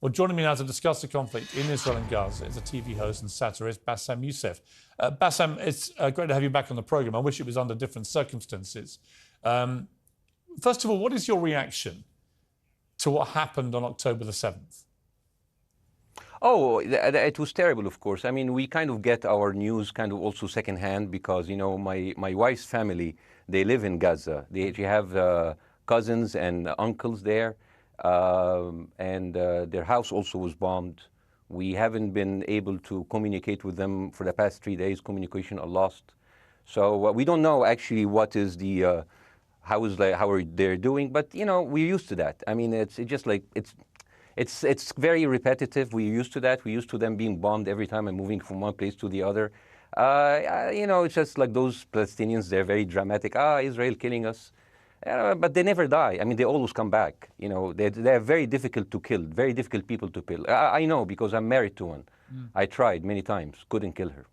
Well, joining me now to discuss the conflict in Israel and Gaza is a TV host and satirist, Bاسم Youssef. Bاسم, it's great to have you back on the programme. I wish it was under different circumstances. First of all, what is your reaction to what happened on October the 7th? Oh, it was terrible, of course. I mean, we kind of get our news kind of also secondhand because, you know, my wife's family, they live in Gaza. They have cousins and uncles there, and their house also was bombed. We haven't been able to communicate with them for the past 3 days. Communication are lost. So we don't know actually what is the, how are they doing, but, you know, we're used to that. I mean, it's just like, it's very repetitive. We're used to that. We're used to them being bombed every time and moving from one place to the other. You know, it's just like those Palestinians, they're very dramatic. Israel killing us. But they never die. I mean, they always come back. You know, they're very difficult to kill, very difficult people to kill. I know because I'm married to one. I tried many times, couldn't kill her.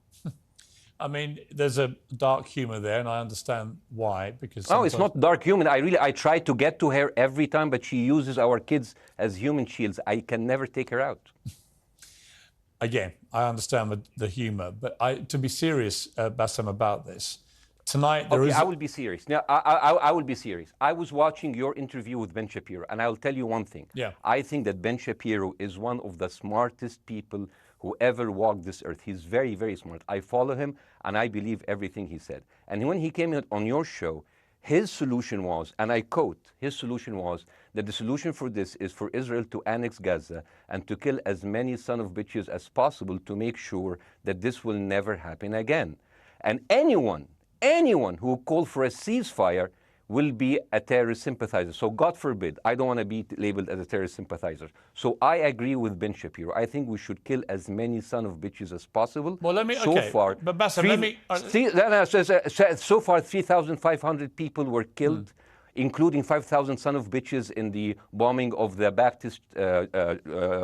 I mean, there's a dark humour there, and I understand why. Because no, it's not dark humour. I try to get to her every time, but she uses our kids as human shields. I can never take her out. Again, I understand the humour, but to be serious, Bاسم, about this, tonight there is... I will be serious. Now, I will be serious. I was watching your interview with Ben Shapiro, and I'll tell you one thing. Yeah. I think that Ben Shapiro is one of the smartest people who ever walked this earth. He's very, very smart. I follow him, and I believe everything he said. And when he came on your show, his solution was, and I quote, his solution was that the solution for this is for Israel to annex Gaza and to kill as many son of bitches as possible to make sure that this will never happen again. And anyone who called for a ceasefire will be a terrorist sympathizer. So God forbid, I don't want to be labeled as a terrorist sympathizer. So I agree with Ben Shapiro. I think we should kill as many son of bitches as possible. Well, let me, so okay, far, but Bاسm, let me... so far, 3,500 people were killed, including 5,000 son of bitches in the bombing of the Baptist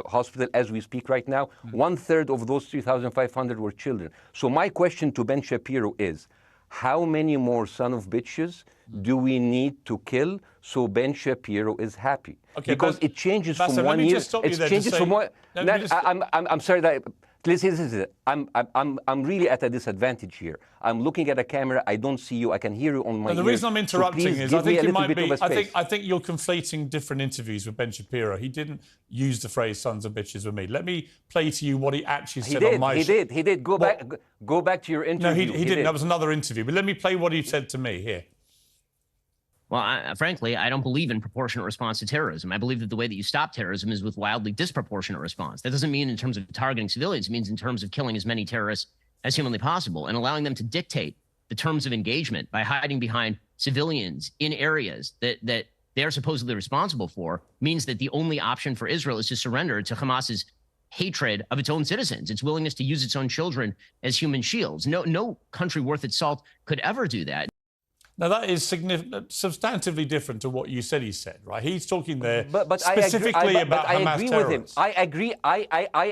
hospital as we speak right now. 1/3 of those 3,500 were children. So my question to Ben Shapiro is, how many more son of bitches do we need to kill so Ben Shapiro is happy? Okay, because it changes Bاسm, from 1 year. It changes from one. I'm sorry that. Listen, I'm really at a disadvantage here. I'm looking at a camera. I don't see you. I can hear you on my ears. The reason I'm interrupting is I think you might be. I think you're conflating different interviews with Ben Shapiro. He didn't use the phrase "sons of bitches" with me. Let me play to you what he actually said on my show. He did. Go back to your interview. No, he didn't. That was another interview. But let me play what he said to me here. Well, frankly, I don't believe in proportionate response to terrorism. I believe that the way that you stop terrorism is with wildly disproportionate response. That doesn't mean in terms of targeting civilians. It means in terms of killing as many terrorists as humanly possible and allowing them to dictate the terms of engagement by hiding behind civilians in areas that they're supposedly responsible for means that the only option for Israel is to surrender to Hamas's hatred of its own citizens, its willingness to use its own children as human shields. No country worth its salt could ever do that. Now, that is substantively different to what you said he said, right? He's talking there but specifically about Hamas terrorists. I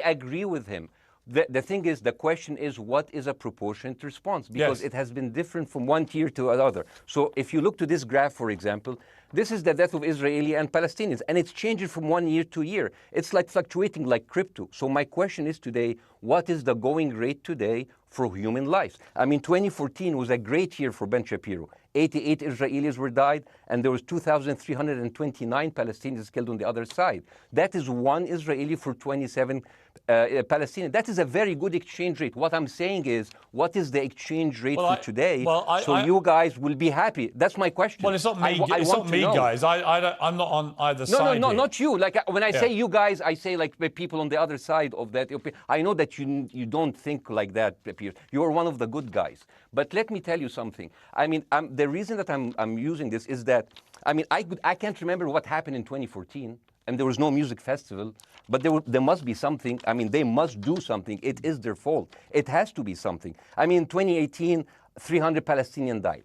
agree with him. The thing is, the question is, what is a proportionate response? Because it has been different from one tier to another. So if you look to this graph, for example, this is the death of Israeli and Palestinians, and it's changing from 1 year to year. It's like fluctuating like crypto. So my question is today, what is the going rate today for human lives? I mean, 2014 was a great year for Ben Shapiro. 88 Israelis were died, and there was 2,329 Palestinians killed on the other side. That is one Israeli for 27 Palestinians. That is a very good exchange rate. What I'm saying is, what is the exchange rate for today? So you guys will be happy. That's my question. Well, it's not me. It's not me, guys. I'm not on either side. No, not you. Like when I say you guys, I say like people on the other side of that. I know that you don't think like that, Piers. You're one of the good guys. But let me tell you something. I mean, the reason that I'm using this is that, I mean, I can't remember what happened in 2014, and there was no music festival, but there must be something. I mean, they must do something. It is their fault. It has to be something. I mean, 2018, 300 Palestinians died.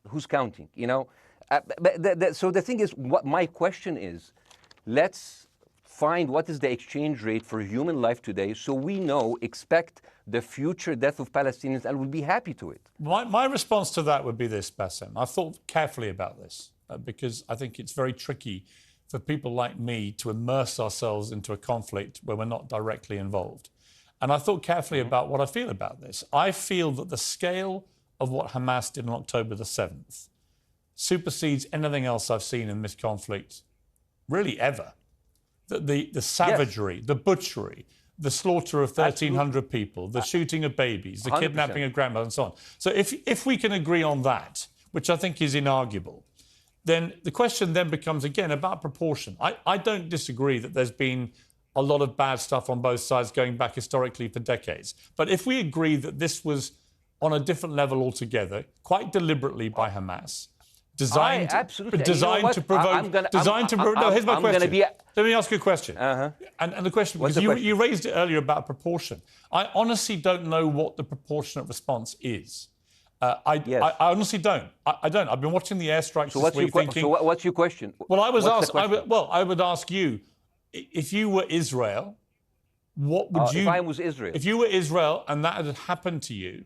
Who's counting, you know? So the thing is, what my question is, let's find what is the exchange rate for human life today so we expect the future death of Palestinians and we'll be happy to it. My response to that would be this, Bاسm. I've thought carefully about this because I think it's very tricky for people like me to immerse ourselves into a conflict where we're not directly involved. And I thought carefully about what I feel about this. I feel that the scale of what Hamas did on October the 7th supersedes anything else I've seen in this conflict, really ever. The savagery, the butchery, the slaughter of 1,300 people, the shooting of babies, the 100%. Kidnapping of grandmothers and so on. So if we can agree on that, which I think is inarguable, then the question then becomes, again, about proportion. I don't disagree that there's been a lot of bad stuff on both sides going back historically for decades. But if we agree that this was on a different level altogether, quite deliberately by Hamas, designed to provoke... No, here's my question. Let me ask you a question. And the question, because you raised it earlier about proportion. I honestly don't know what the proportionate response is. I honestly don't. I don't. I've been watching the airstrikes this week thinking... So what's your question? Well, I would ask you, if you were Israel, what would you... If I was Israel? If you were Israel and that had happened to you,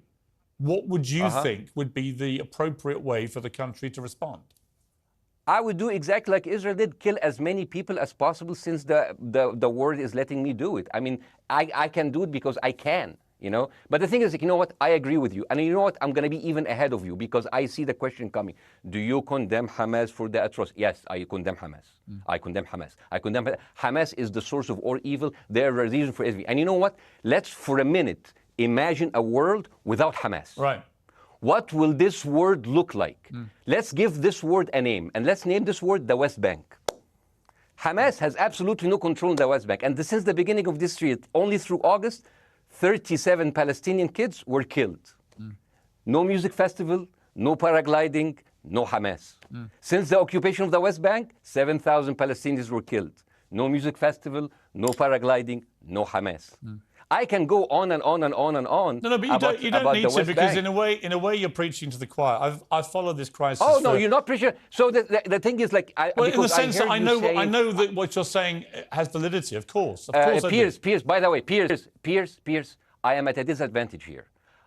what would you think would be the appropriate way for the country to respond? I would do exactly like Israel did, kill as many people as possible since the world is letting me do it. I mean, I can do it because I can, you know. But the thing is, you know what, I agree with you. And you know what, I'm going to be even ahead of you because I see the question coming. Do you condemn Hamas for the atrocity? Yes, I condemn Hamas. I condemn Hamas. I condemn Hamas is the source of all evil. They're a reason for everything. And you know what, let's for a minute imagine a world without Hamas. Right. What will this world look like? Let's give this word a name, and let's name this word the West Bank. Hamas has absolutely no control in the West Bank, and since the beginning of this year, only through August, 37 Palestinian kids were killed. No music festival, no paragliding, no Hamas. Since the occupation of the West Bank, 7,000 Palestinians were killed. No music festival, no paragliding, no Hamas. I can go on and on and on and on. No, but you don't need to, because in a way you're preaching to the choir. I've followed this crisis. Oh no, you're not preaching. So the thing is, like, in the sense that I know that what you're saying has validity. Of course, Piers. By the way, Piers. I am at a disadvantage here.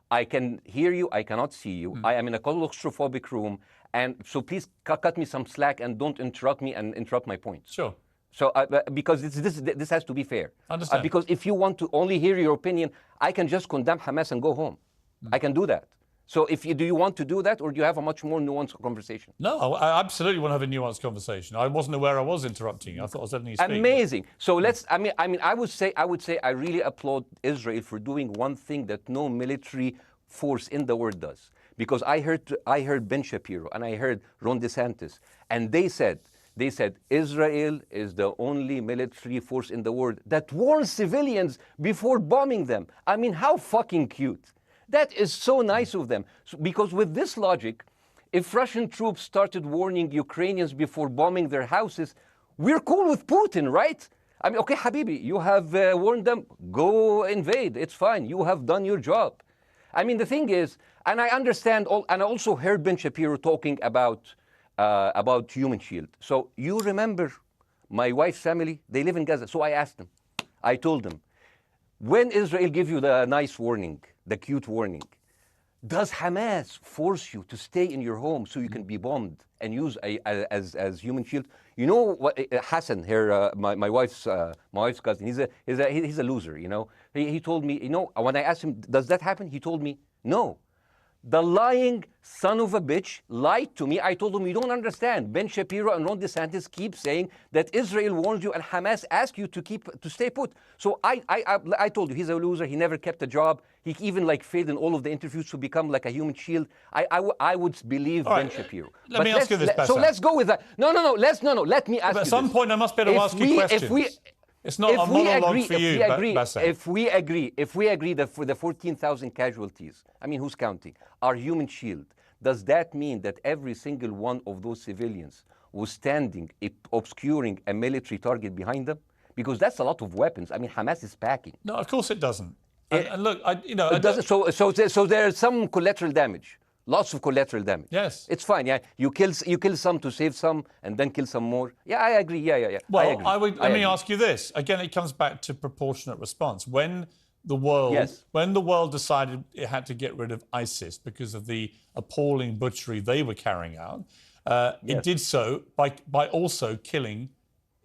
I can hear you. I cannot see you. I am in a claustrophobic room, and so please cut me some slack and don't interrupt me and interrupt my points. Sure. So, because this has to be fair. Understand. Because if you want to only hear your opinion, I can just condemn Hamas and go home. I can do that. So, do you want to do that, or do you have a much more nuanced conversation? No, I absolutely want to have a nuanced conversation. I wasn't aware I was interrupting you. I thought I was letting you speak. Amazing. So let's. I mean, I would say I really applaud Israel for doing one thing that no military force in the world does. Because I heard Ben Shapiro and I heard Ron DeSantis, and they said Israel is the only military force in the world that warns civilians before bombing them. I mean, how fucking cute. That is so nice of them. Because with this logic, if Russian troops started warning Ukrainians before bombing their houses, we're cool with Putin, right? I mean, okay, Habibi, you have warned them, go invade. It's fine. You have done your job. I mean, the thing is, and I understand, and I also heard Ben Shapiro talking about Human Shield. So you remember my wife's family, they live in Gaza. So I asked them, I told them, when Israel give you the nice warning, the cute warning, does Hamas force you to stay in your home so you can be bombed and use as Human Shield? You know what, Hassan here, my wife's cousin, he's a loser, you know. He told me, you know, when I asked him, does that happen? He told me, no. The lying son of a bitch lied to me. I told him, you don't understand. Ben Shapiro and Ron DeSantis keep saying that Israel warns you and Hamas asks you to stay put. So I told you, he's a loser. He never kept a job. He even failed in all of the interviews to become like a human shield. I would believe Ben Shapiro. Let me ask you this, So let's go with that. No. Let me ask you At some point, I must be able to ask you questions. It's not a monologue for you, Bassa. If we agree that for the 14,000 casualties, I mean, who's counting, are Human Shield, does that mean that every single one of those civilians was standing, obscuring a military target behind them? Because that's a lot of weapons. I mean, Hamas is packing. No, of course it doesn't. And look, it doesn't. So there's some collateral damage. Lots of collateral damage. Yes. It's fine, yeah. You kill some to save some and then kill some more. Yeah, I agree. Yeah. Well, let me ask you this. Again, it comes back to proportionate response. When the world decided it had to get rid of ISIS because of the appalling butchery they were carrying out, it did so by also killing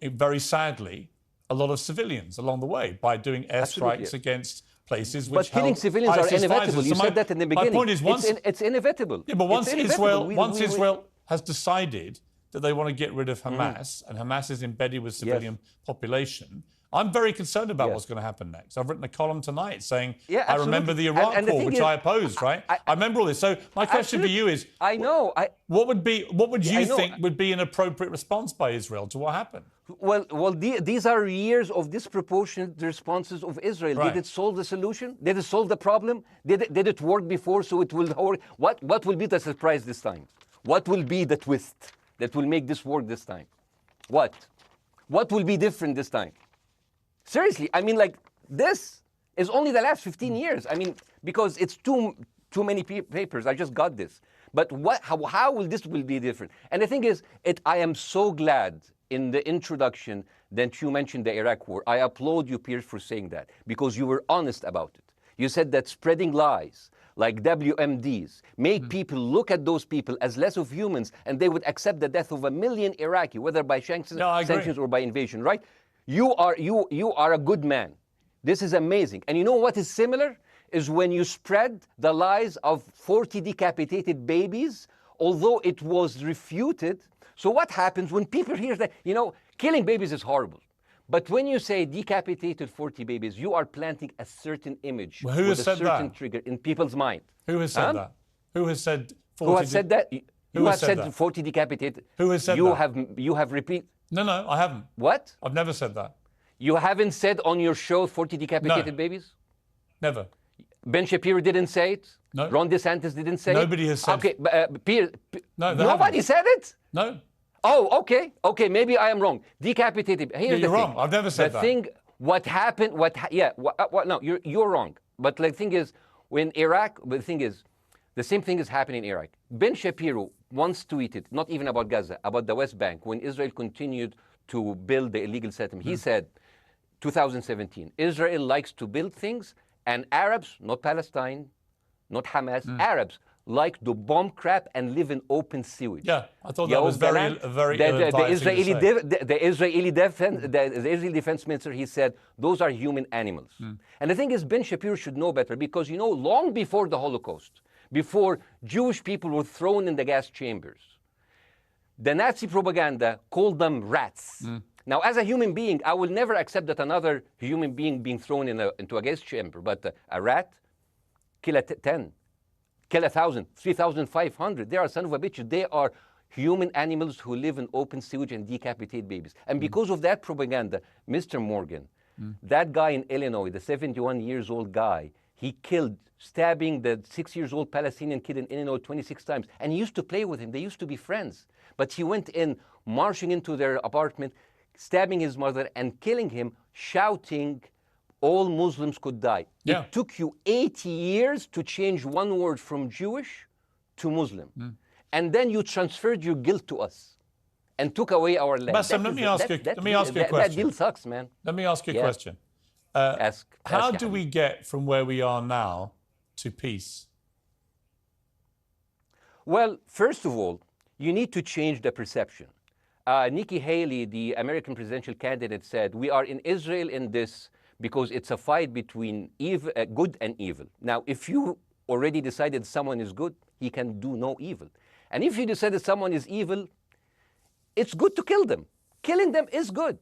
very sadly, a lot of civilians along the way by doing airstrikes against places which but killing civilians are inevitable. You said that in the beginning. My point is, it's inevitable. Yeah, but once Israel has decided that they want to get rid of Hamas, and Hamas is embedded with civilian population, I'm very concerned about what's going to happen next. I've written a column tonight saying, I remember the Iraq War, which I opposed, right? I remember all this. So my question for you is, what would you think would be an appropriate response by Israel to what happened? Well, these are years of disproportionate responses of Israel. Right. Did it solve the solution? Did it solve the problem? Did it work before, so it will work? What will be the surprise this time? What will be the twist that will make this work this time? What will be different this time? Seriously, I mean, like, this is only the last 15 years. I mean, because it's too many papers. I just got this. But how will this be different? And the thing is, I am so glad in the introduction that you mentioned the Iraq War. I applaud you, Piers, for saying that, because you were honest about it. You said that spreading lies like WMDs make people look at those people as less of humans, and they would accept the death of 1 million Iraqi, whether by sanctions or by invasion, right? You are a good man. This is amazing. And you know what is similar? Is when you spread the lies of 40 decapitated babies, although it was refuted. So what happens when people hear that, killing babies is horrible. But when you say decapitated 40 babies, you are planting a certain image with a certain trigger in people's mind. Who has said that? Who has said 40? Who has said that? Who has said 40 decapitated? Who has said that? You have repeated. No, I haven't. What? I've never said that. You haven't said on your show 40 decapitated babies? Never. Ben Shapiro didn't say it? No. Ron DeSantis didn't say Nobody it? has said it. Okay, nobody said it? No. Oh, okay, maybe I am wrong. Decapitated. Here's you're the wrong. thing. I've never said that. What happened, no, you're wrong. But the thing is, the same thing is happening in Iraq. Ben Shapiro once tweeted, not even about Gaza, about the West Bank, when Israel continued to build the illegal settlement. He said, 2017, Israel likes to build things, and Arabs, not Palestine, not Hamas, Arabs like to bomb crap and live in open sewage. Yeah, I thought that was very the Israeli defense minister, he said, those are human animals. And the thing is, Ben Shapiro should know better, because, long before the Holocaust, before Jewish people were thrown in the gas chambers, the Nazi propaganda called them rats. Now, as a human being, I will never accept that another human being being thrown into a gas chamber, but a rat, kill 10, kill 1,000, 3,500. They are son of a bitch. They are human animals who live in open sewage and decapitate babies. And because of that propaganda, Mr. Morgan, that guy in Illinois, the 71-years-old guy, he killed, stabbing the 6-year-old Palestinian kid in Illinois 26 times. And he used to play with him. They used to be friends. But he went in, marching into their apartment, stabbing his mother and killing him, shouting, all Muslims could die. Yeah. It took you 80 years to change one word from Jewish to Muslim. And then you transferred your guilt to us and took away our land. Bassem, let me ask you a question. That deal sucks, man. Let me ask you a question. How do we get from where we are now to peace? Well, first of all, you need to change the perception. Nikki Haley, the American presidential candidate, said, we are in Israel in this because it's a fight between good and evil. Now, if you already decided someone is good, he can do no evil. And if you decided someone is evil, it's good to kill them. Killing them is good.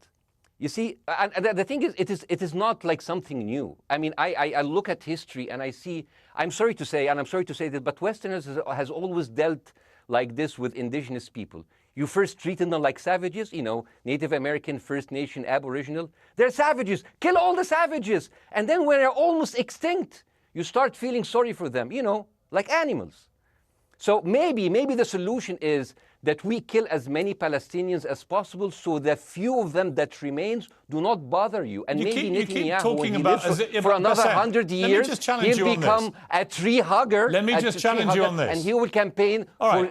You see, and the thing is, it is not like something new. I mean, I look at history and I see, I'm sorry to say this, but Westerners has always dealt like this with indigenous people. You first treated them like savages, Native American, First Nation, Aboriginal. They're savages. Kill all the savages. And then when they're almost extinct, you start feeling sorry for them, like animals. So maybe the solution is that we kill as many Palestinians as possible, so the few of them that remains do not bother you. And maybe Netanyahu, when he lives for another 100 years, he'll become a tree hugger. Let me just challenge you on this. And he will campaign for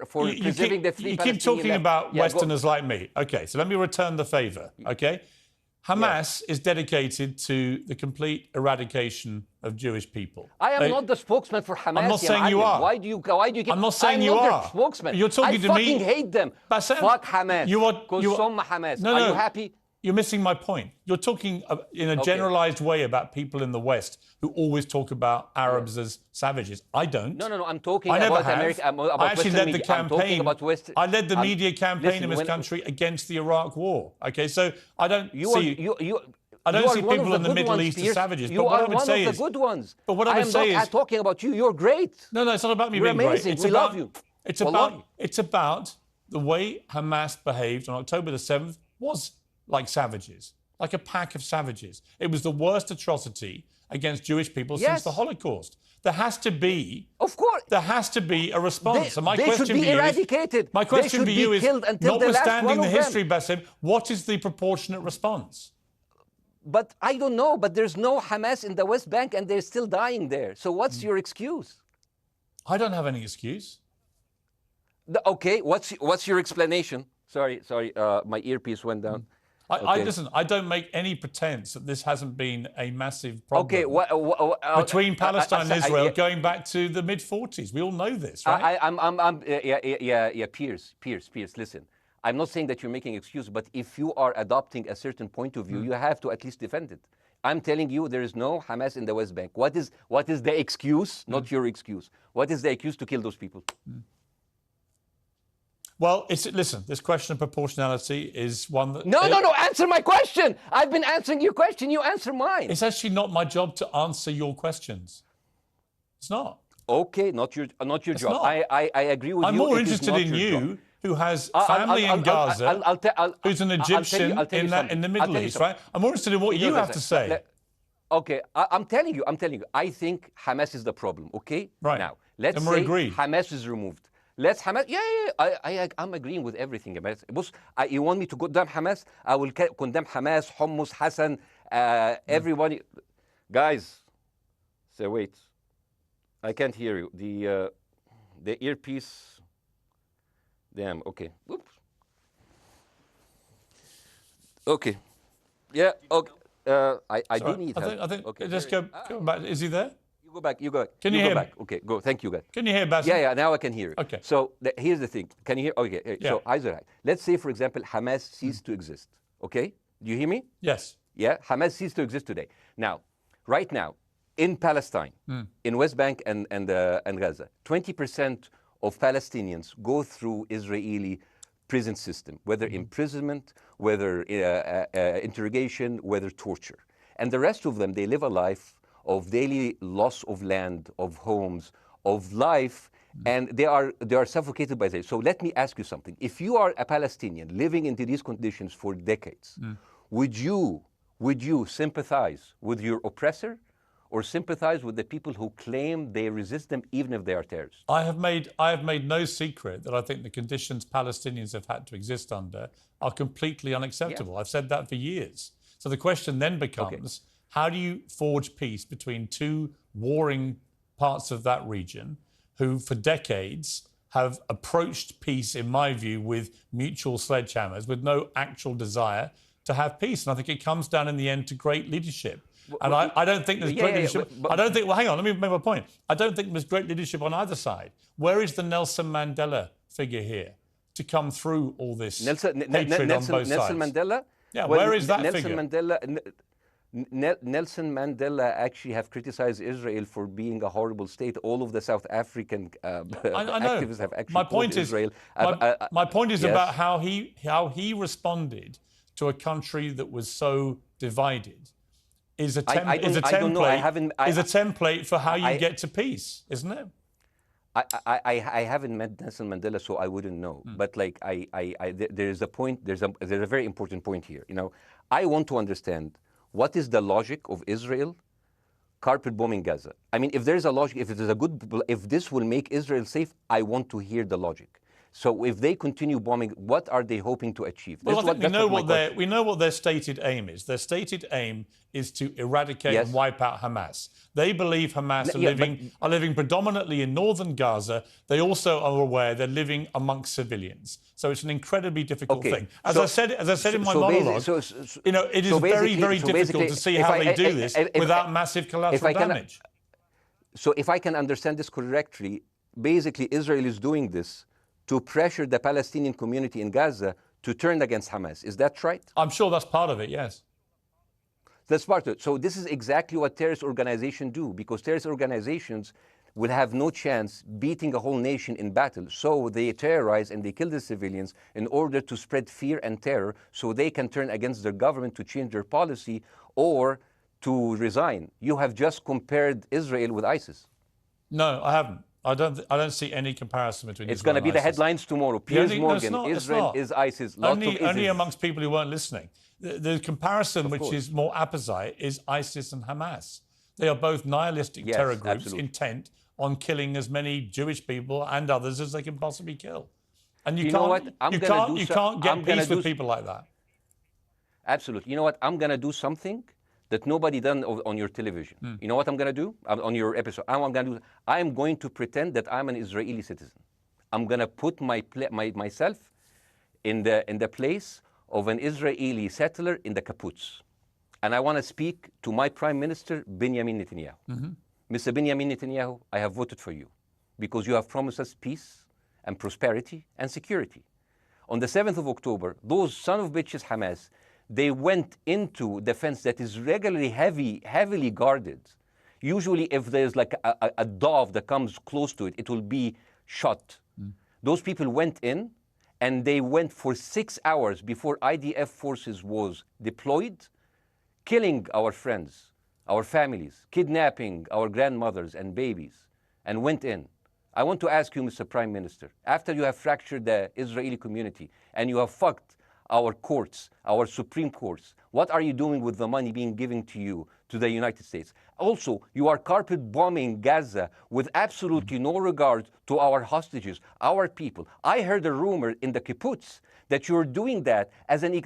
preserving the three Palestinians. You keep talking about Westerners like me. Okay, so let me return the favor, okay? Hamas is dedicated to the complete eradication of Jewish people. I am not the spokesman for Hamas. I'm not saying you are. Why do you keep... I'm not saying you I'm are. not their spokesman. You're talking to me. I fucking hate them. Bassem, Fuck Hamas. You are Hamas. No, are you happy? You're missing my point. You're talking in a generalized way about people in the West who always talk about Arabs as savages. I don't. No. I'm talking about America. About I actually led the campaign. I led the media campaign in this country against the Iraq War. Okay, so I don't see. I don't see people in the Middle East as savages. You are one of the good ones. But what I would say is, I'm not talking about you. You're great. No, it's not about me being amazing. great. We love you. It's about the way Hamas behaved on October the 7th was like savages, like a pack of savages. It was the worst atrocity against Jewish people since the Holocaust. There has to be, of course, there has to be a response. They should be eradicated. My question for you is, notwithstanding the history, Bassem, what is the proportionate response? But I don't know. But there's no Hamas in the West Bank, and they're still dying there. So what's your excuse? I don't have any excuse. Okay, what's your explanation? Sorry, my earpiece went down. Listen, I don't make any pretense that this hasn't been a massive problem between Palestine and Israel going back to the mid-40s. We all know this, right? Piers, listen. I'm not saying that you're making excuses, but if you are adopting a certain point of view, you have to at least defend it. I'm telling you, there is no Hamas in the West Bank. What is the excuse? Not your excuse. What is the excuse to kill those people? Well, listen, this question of proportionality is one that... No, answer my question. I've been answering your question. You answer mine. It's actually not my job to answer your questions. It's not. Okay, not your job. Not. I agree with you. I'm more interested in you, who has family in Gaza, who's an Egyptian in the Middle East, right? I'm more interested in what you have to say. Okay, I'm telling you. I think Hamas is the problem, okay? Right. Now, let's say Hamas is removed. Let's Hamas. I'm agreeing with everything. You want me to condemn Hamas? I will condemn Hamas, Hummus, Hassan, everybody. Guys, so wait. I can't hear you. The earpiece. Damn. Okay. Oops. Okay. Yeah. Okay. I do need help. I think. Okay. Just go back. Is he there? You go back. Can you hear me? Okay, go. Thank you, guys. Can you hear, Bassem? Yeah, now I can hear you. Okay. So here's the thing. Can you hear? Okay. So let's say, for example, Hamas ceased to exist. Okay? Do you hear me? Yes. Yeah. Hamas ceased to exist today. Now, right now, in Palestine, in West Bank and Gaza, 20% of Palestinians go through Israeli prison system, whether imprisonment, whether interrogation, whether torture, and the rest of them, they live a life of daily loss of land, of homes, of life, and they are suffocated by this. So let me ask you something. If you are a Palestinian living into these conditions for decades, would you sympathize with your oppressor or sympathize with the people who claim they resist them even if they are terrorists? I have made no secret that I think the conditions Palestinians have had to exist under are completely unacceptable. I've said that for years. So the question then becomes, how do you forge peace between two warring parts of that region who, for decades, have approached peace, in my view, with mutual sledgehammers, with no actual desire to have peace? And I think it comes down in the end to great leadership. And I don't think there's great leadership. I don't think, well, hang on, let me make my point. I don't think there's great leadership on either side. Where is the Nelson Mandela figure here to come through all this hatred on both sides? Nelson Mandela? Yeah, where is that figure? Nelson Mandela actually have criticized Israel for being a horrible state. All of the South African activists have actually called Israel. My point is about how he responded to a country that was so divided. Is a template for how you get to peace, isn't it? I haven't met Nelson Mandela, so I wouldn't know. But like there is a point. There's a very important point here. You know, I want to understand what is the logic of Israel carpet bombing Gaza. I mean, if there's a logic, if this will make Israel safe, I want to hear the logic. So if they continue bombing, what are they hoping to achieve? Well, I think we know what their stated aim is. Their stated aim is to eradicate and wipe out Hamas. They believe Hamas are living predominantly in northern Gaza. They also are aware they're living amongst civilians. So it's an incredibly difficult thing. As I said in my monologue, it is very, very difficult to see how they do this without massive collateral damage. So if I can understand this correctly, basically Israel is doing this to pressure the Palestinian community in Gaza to turn against Hamas. Is that right? I'm sure that's part of it, yes. That's part of it. So this is exactly what terrorist organizations do, because terrorist organizations will have no chance beating a whole nation in battle. So they terrorize and they kill the civilians in order to spread fear and terror so they can turn against their government to change their policy or to resign. You have just compared Israel with ISIS. No, I haven't. I don't see any comparison between It's going to be the headlines tomorrow. Piers Morgan, Israel is ISIS. Only amongst people who weren't listening. The comparison, which is more apposite, is ISIS and Hamas. They are both nihilistic terror groups intent on killing as many Jewish people and others as they can possibly kill. And you can't get peace with people like that. Absolutely. You know what? I'm going to do something that nobody done on your television. You know what I'm going to do on your episode? I'm going to pretend that I'm an Israeli citizen. I'm going to put myself in the place of an Israeli settler in the kibbutz. And I want to speak to my Prime Minister, Benjamin Netanyahu. Mr. Benjamin Netanyahu, I have voted for you because you have promised us peace and prosperity and security. On the 7th of October, those son of bitches Hamas, they went into the fence that is regularly heavily guarded. Usually if there's like a dove that comes close to it, it will be shot. Those people went in and they went for 6 hours before IDF forces was deployed, killing our friends, our families, kidnapping our grandmothers and babies, and went in. I want to ask you, Mr. Prime Minister, after you have fractured the Israeli community and you have fucked our courts, our Supreme Courts, what are you doing with the money being given to you, to the United States? Also, you are carpet bombing Gaza with absolutely no regard to our hostages, our people. I heard a rumor in the kibbutz that you're doing that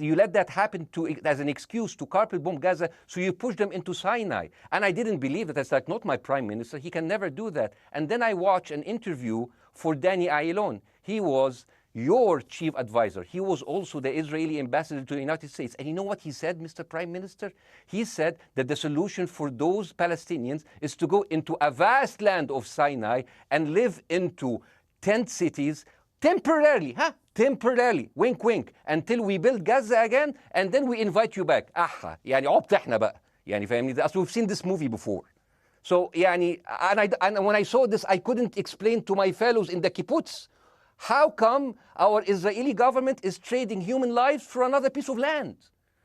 you let that happen as an excuse to carpet bomb Gaza, so you push them into Sinai. And I didn't believe it. It's like, not my prime minister. He can never do that. And then I watched an interview for Danny Ayalon. He was your chief advisor. He was also the Israeli ambassador to the United States. And you know what he said, Mr. Prime Minister? He said that the solution for those Palestinians is to go into a vast land of Sinai and live into tent cities temporarily, temporarily, wink wink, until we build Gaza again, and then we invite you back. يعني عبط احنا بقى. يعني فاهمني؟ We've seen this movie before. So يعني, and when I saw this, I couldn't explain to my fellows in the kibbutz, how come our Israeli government is trading human lives for another piece of land?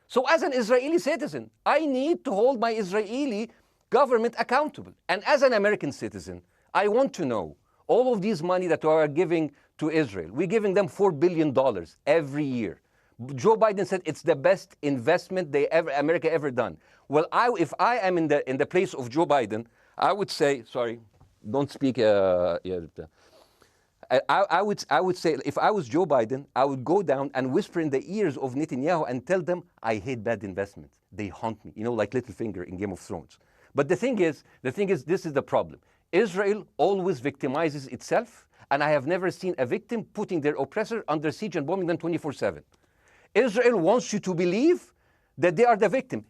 So as an Israeli citizen, I need to hold my Israeli government accountable. And as an American citizen, I want to know all of these money that we are giving to Israel. We're giving them $4 billion every year. Joe Biden said it's the best investment America ever done. Well, if I am in the place of Joe Biden, I would say, sorry, don't speak. I would say, if I was Joe Biden, I would go down and whisper in the ears of Netanyahu and tell them, I hate bad investments. They haunt me, like Littlefinger in Game of Thrones. But the thing is, this is the problem. Israel always victimizes itself, and I have never seen a victim putting their oppressor under siege and bombing them 24/7. Israel wants you to believe that they are the victim.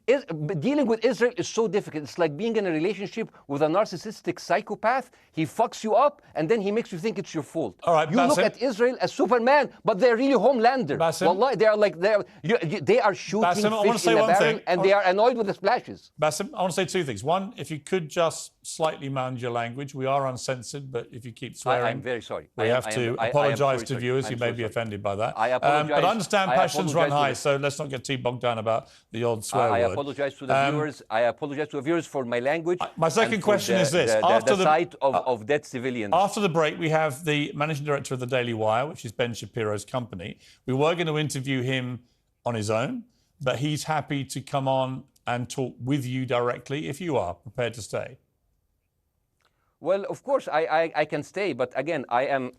Dealing with Israel is so difficult. It's like being in a relationship with a narcissistic psychopath. He fucks you up, and then he makes you think it's your fault. All right, you look at Israel as Superman, but they're really Homelander. Wallahi, they are shooting fish in a barrel, and they are annoyed with the splashes. Bاسم, I want to say two things. One, if you could just slightly manage your language. We are uncensored, but if you keep swearing, I'm very sorry. We have to apologise to viewers who may be offended by that. I apologize. But I understand passions run high, so let's not get too bogged down about the odd swear word. I apologize to the viewers. I apologize to the viewers for my language. My second question is this: after the sight of dead civilians. After the break, we have the managing director of the Daily Wire, which is Ben Shapiro's company. We were going to interview him on his own, but he's happy to come on and talk with you directly if you are prepared to stay. Well, of course, I can stay, but again, I am...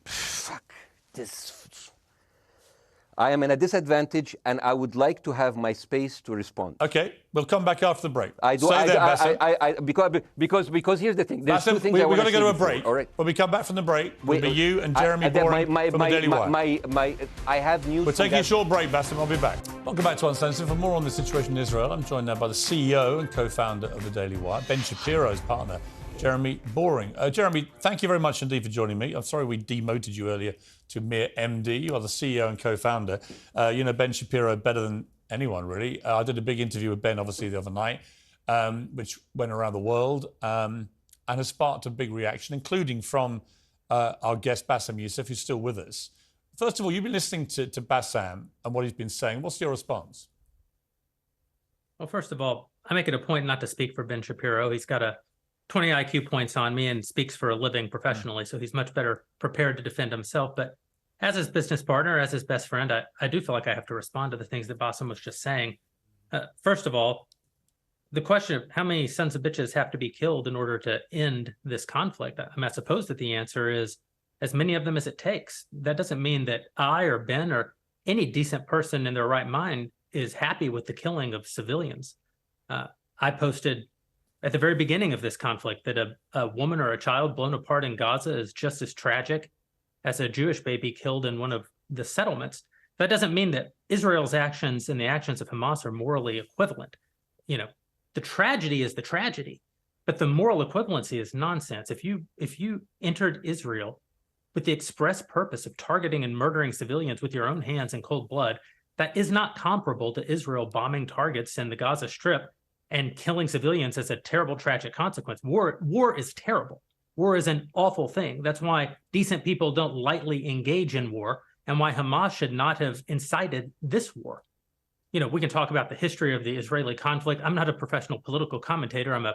I am in a disadvantage, and I would like to have my space to respond. Okay, we'll come back after the break. Because here's the thing. There's Bassem, two things we've I want got to go to a before, break. all right? When we come back from the break, we'll be you and Jeremy Boring from the Daily Wire. I have news. We're taking a short break, Bassem. I'll be back. Welcome back to Uncensored. For more on the situation in Israel, I'm joined now by the CEO and co-founder of the Daily Wire, Ben Shapiro's partner, Jeremy Boring. Jeremy, thank you very much indeed for joining me. I'm sorry we demoted you earlier to mere MD. You are the CEO and co-founder. You know Ben Shapiro better than anyone, really. I did a big interview with Ben, obviously, the other night, which went around the world and has sparked a big reaction, including from our guest, Bassem Youssef, who's still with us. First of all, you've been listening to Bassem and what he's been saying. What's your response? Well, first of all, I make it a point not to speak for Ben Shapiro. He's got a 20 IQ points on me and speaks for a living professionally, so he's much better prepared to defend himself. But as his business partner, as his best friend, I do feel like I have to respond to the things that Bassem was just saying. First of all, the question of how many sons of bitches have to be killed in order to end this conflict, I suppose that the answer is as many of them as it takes. That doesn't mean that I or Ben or any decent person in their right mind is happy with the killing of civilians. I posted at the very beginning of this conflict that a woman or a child blown apart in Gaza is just as tragic as a Jewish baby killed in one of the settlements. That doesn't mean that Israel's actions and the actions of Hamas are morally equivalent. You know, the tragedy is the tragedy, but the moral equivalency is nonsense. If you entered Israel with the express purpose of targeting and murdering civilians with your own hands in cold blood, that is not comparable to Israel bombing targets in the Gaza Strip and killing civilians as a terrible, tragic consequence. War is terrible. War is an awful thing. That's why decent people don't lightly engage in war, and why Hamas should not have incited this war. You know, we can talk about the history of the Israeli conflict. I'm not a professional political commentator. I'm a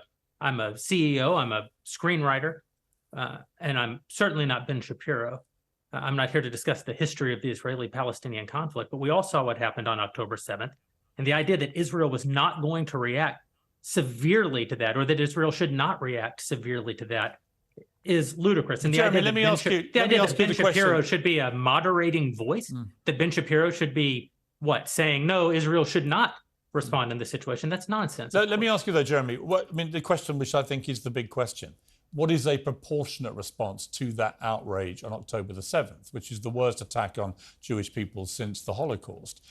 CEO. I'm a screenwriter, and I'm certainly not Ben Shapiro. I'm not here to discuss the history of the Israeli-Palestinian conflict, but we all saw what happened on October 7th. And the idea that Israel was not going to react severely to that, or that Israel should not react severely to that, is ludicrous. And the Jeremy, idea that Ben Shapiro should be a moderating voice, that Ben Shapiro should be, saying, no, Israel should not respond in this situation, that's nonsense. Let me ask you though, Jeremy, the question which I think is the big question. What is a proportionate response to that outrage on October the 7th, which is the worst attack on Jewish people since the Holocaust?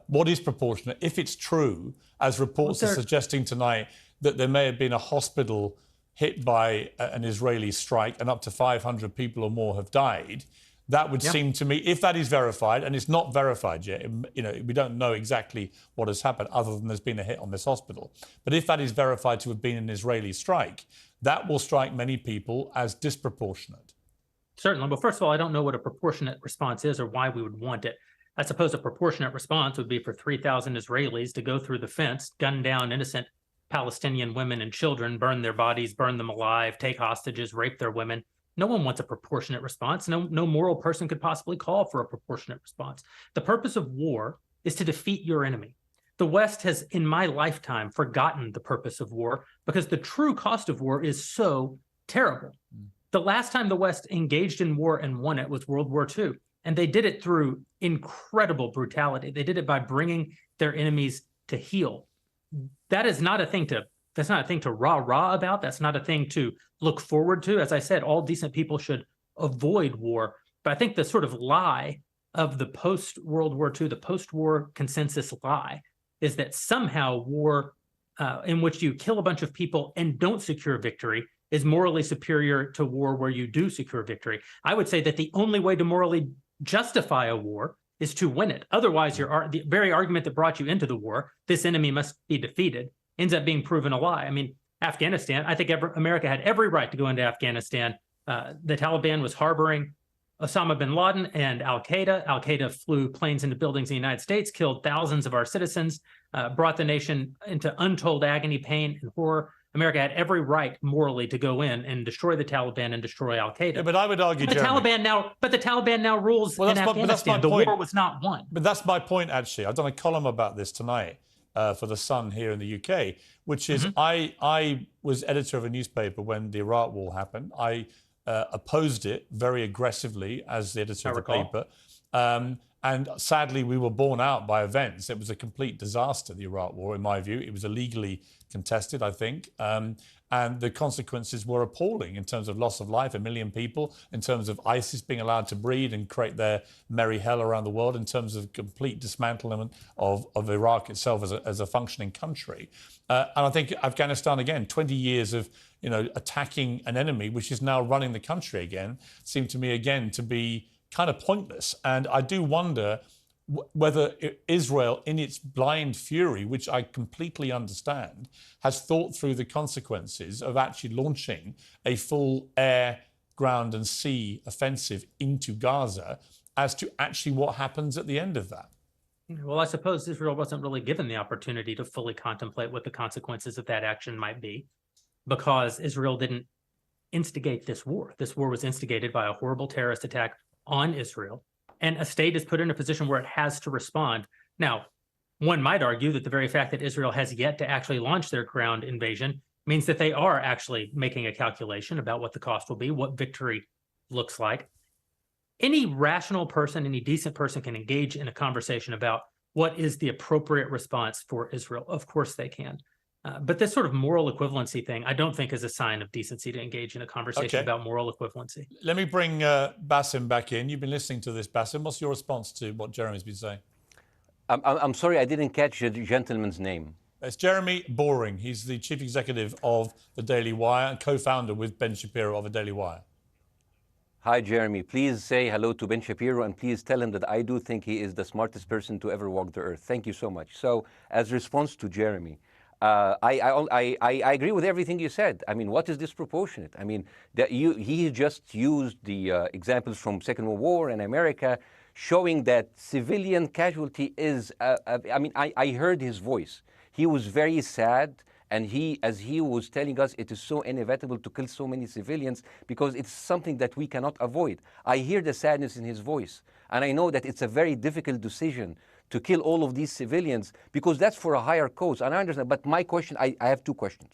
What is proportionate? If it's true, as reports are suggesting tonight, that there may have been a hospital hit by an Israeli strike and up to 500 people or more have died, that would seem to me, if that is verified, and it's not verified yet, you know, we don't know exactly what has happened other than there's been a hit on this hospital. But if that is verified to have been an Israeli strike, that will strike many people as disproportionate. Certainly. Well, first of all, I don't know what a proportionate response is or why we would want it. I suppose a proportionate response would be for 3,000 Israelis to go through the fence, gun down innocent Palestinian women and children, burn their bodies, burn them alive, take hostages, rape their women. No one wants a proportionate response. No moral person could possibly call for a proportionate response. The purpose of war is to defeat your enemy. The West has, in my lifetime, forgotten the purpose of war because the true cost of war is so terrible. The last time the West engaged in war and won it was World War II, and they did it through incredible brutality. They did it by bringing their enemies to heel. That's not a thing to rah-rah about. That's not a thing to look forward to. As I said, all decent people should avoid war. But I think the sort of lie of the post-World War II, the post-war consensus lie, is that somehow war in which you kill a bunch of people and don't secure victory is morally superior to war where you do secure victory. I would say that the only way to morally justify a war is to win it. Otherwise, the very argument that brought you into the war, this enemy must be defeated, ends up being proven a lie. I mean, Afghanistan, I think America had every right to go into Afghanistan. The Taliban was harboring Osama bin Laden and Al-Qaeda. Al-Qaeda flew planes into buildings in the United States, killed thousands of our citizens, brought the nation into untold agony, pain, and horror. America had every right morally to go in and destroy the Taliban and destroy Al-Qaeda. Yeah, but I would argue, the Taliban now rules in Afghanistan. The war was not won. But that's my point, actually. I've done a column about this tonight for The Sun here in the UK, which is I was editor of a newspaper when the Iraq war happened. I opposed it very aggressively as the editor of the paper. And sadly, we were borne out by events. It was a complete disaster, the Iraq War, in my view. It was illegally contested, I think. And the consequences were appalling in terms of loss of life, 1 million people, in terms of ISIS being allowed to breed and create their merry hell around the world, in terms of complete dismantlement of Iraq itself as a functioning country. And I think Afghanistan, again, 20 years of attacking an enemy, which is now running the country again, seemed to me, again, to be kind of pointless. And I do wonder whether Israel, in its blind fury, which I completely understand, has thought through the consequences of actually launching a full air, ground and sea offensive into Gaza as to actually what happens at the end of that. Well, I suppose Israel wasn't really given the opportunity to fully contemplate what the consequences of that action might be, because Israel didn't instigate this war. This war was instigated by a horrible terrorist attack on Israel. And a state is put in a position where it has to respond. Now, one might argue that the very fact that Israel has yet to actually launch their ground invasion means that they are actually making a calculation about what the cost will be, what victory looks like. Any rational person, any decent person can engage in a conversation about what is the appropriate response for Israel. Of course they can. But this sort of moral equivalency thing, I don't think is a sign of decency to engage in a conversation about moral equivalency. Let me bring Bاسم back in. You've been listening to this, Bاسم. What's your response to what Jeremy's been saying? I'm sorry, I didn't catch the gentleman's name. It's Jeremy Boring. He's the chief executive of the Daily Wire and co-founder with Ben Shapiro of the Daily Wire. Hi, Jeremy. Please say hello to Ben Shapiro, and please tell him that I do think he is the smartest person to ever walk the earth. Thank you so much. So, as response to Jeremy, I agree with everything you said. I mean, what is disproportionate? I mean, he just used the examples from Second World War and America, showing that civilian casualty is, I mean, I heard his voice. He was very sad, and as he was telling us, it is so inevitable to kill so many civilians because it's something that we cannot avoid. I hear the sadness in his voice, and I know that it's a very difficult decision to kill all of these civilians because that's for a higher cause, and I understand. But my question, I have two questions.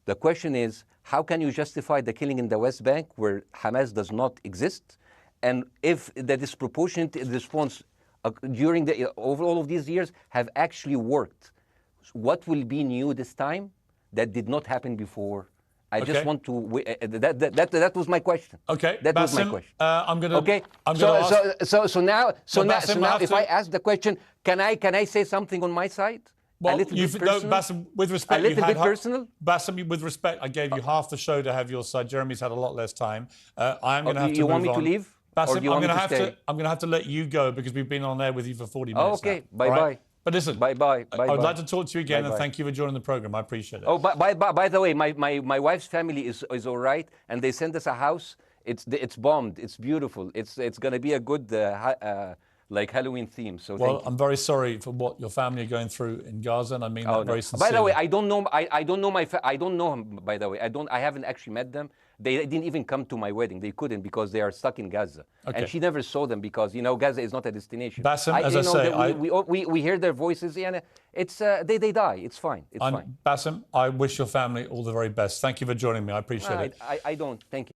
The question is, how can you justify the killing in the West Bank where Hamas does not exist? And if the disproportionate response during over all of these years have actually worked, what will be new this time that did not happen before? I just want to. That was my question. Okay, that was my question. I'm gonna. Okay. So now, if I ask the question, can I say something on my side? Well, a little bit personal? Bاسم, with respect, a little bit personal. Bاسm, with respect, I gave you half the show to have your side. Jeremy's had a lot less time. I'm going to have to. You move want me on. to leave? Bاسm, or do you want me to stay? I'm going to have to let you go because we've been on air with you for 40 minutes. Okay. Now. Bye bye. Right? But listen, bye bye. I'd like to talk to you again, bye, and thank you for joining the program. I appreciate it. Oh, by the way, my wife's family is all right, and they sent us a house. It's bombed. It's beautiful. It's going to be a good like Halloween theme. So well, I'm very sorry for what your family are going through in Gaza, and I mean that very sincerely. By the way, I don't know. I don't know I don't know him. By the way, I haven't actually met them. They didn't even come to my wedding. They couldn't because they are stuck in Gaza. Okay. And she never saw them because, Gaza is not a destination. Bاسm, as I say, we hear their voices and it's, they die. It's fine. It's fine. Bاسm, I wish your family all the very best. Thank you for joining me. I appreciate it. I don't. Thank you.